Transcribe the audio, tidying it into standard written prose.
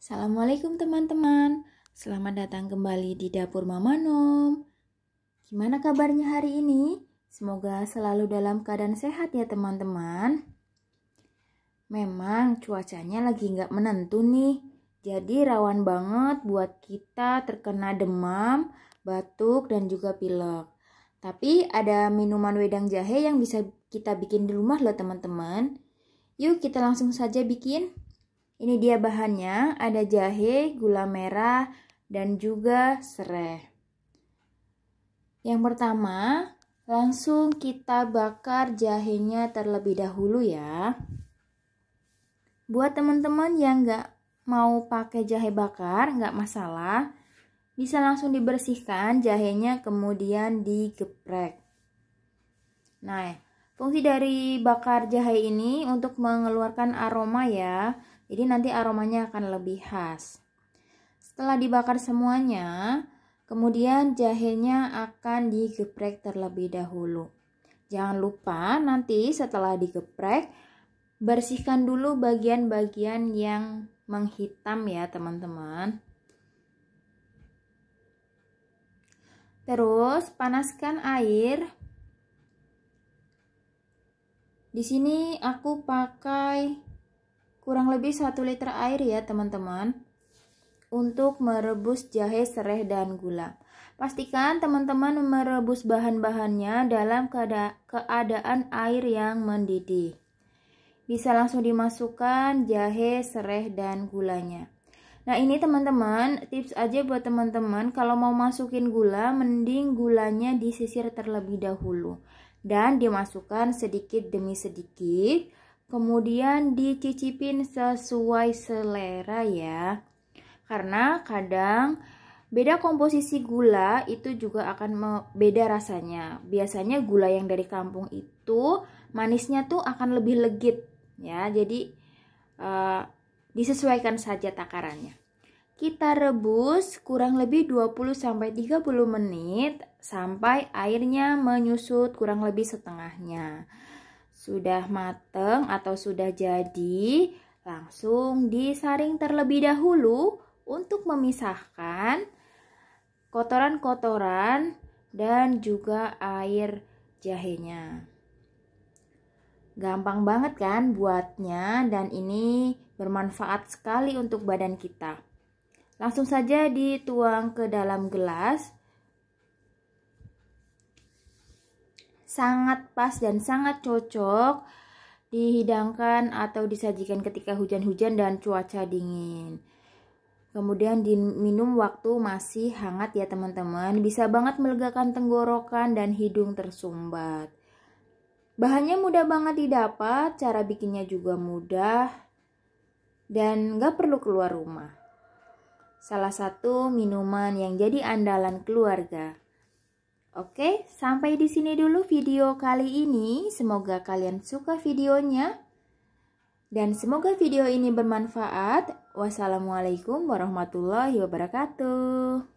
Assalamualaikum teman-teman, selamat datang kembali di dapur Mama Nom. Gimana kabarnya hari ini? Semoga selalu dalam keadaan sehat ya teman-teman. Memang cuacanya lagi nggak menentu nih, jadi rawan banget buat kita terkena demam, batuk, dan juga pilek. Tapi ada minuman wedang jahe yang bisa kita bikin di rumah loh teman-teman. Yuk kita langsung saja bikin. Ini dia bahannya, ada jahe, gula merah, dan juga serai. Yang pertama, langsung kita bakar jahenya terlebih dahulu ya. Buat teman-teman yang nggak mau pakai jahe bakar, nggak masalah. Bisa langsung dibersihkan jahenya kemudian digeprek. Nah, fungsi dari bakar jahe ini untuk mengeluarkan aroma ya. Jadi nanti aromanya akan lebih khas. Setelah dibakar semuanya, kemudian jahenya akan digeprek terlebih dahulu. Jangan lupa nanti setelah digeprek, bersihkan dulu bagian-bagian yang menghitam ya teman-teman. Terus panaskan air. Di sini aku pakai kurang lebih 1 liter air ya teman-teman untuk merebus jahe, serai, dan gula. Pastikan teman-teman merebus bahan-bahannya dalam keadaan air yang mendidih. Bisa langsung dimasukkan jahe, serai, dan gulanya. Nah ini teman-teman tips aja buat teman-teman, kalau mau masukin gula mending gulanya disisir terlebih dahulu dan dimasukkan sedikit demi sedikit. Kemudian dicicipin sesuai selera ya. Karena kadang beda komposisi gula itu juga akan beda rasanya. Biasanya gula yang dari kampung itu manisnya tuh akan lebih legit ya. Jadi disesuaikan saja takarannya. Kita rebus kurang lebih 20-30 menit sampai airnya menyusut kurang lebih setengahnya. Sudah mateng atau sudah jadi, langsung disaring terlebih dahulu untuk memisahkan kotoran-kotoran dan juga air jahenya. Gampang banget kan buatnya, dan ini bermanfaat sekali untuk badan kita. Langsung saja dituang ke dalam gelas. Sangat pas dan sangat cocok dihidangkan atau disajikan ketika hujan-hujan dan cuaca dingin. Kemudian diminum waktu masih hangat ya teman-teman. Bisa banget melegakan tenggorokan dan hidung tersumbat. Bahannya mudah banget didapat, cara bikinnya juga mudah dan gak perlu keluar rumah. Salah satu minuman yang jadi andalan keluarga. Oke, sampai di sini dulu video kali ini. Semoga kalian suka videonya dan semoga video ini bermanfaat. Wassalamualaikum warahmatullahi wabarakatuh.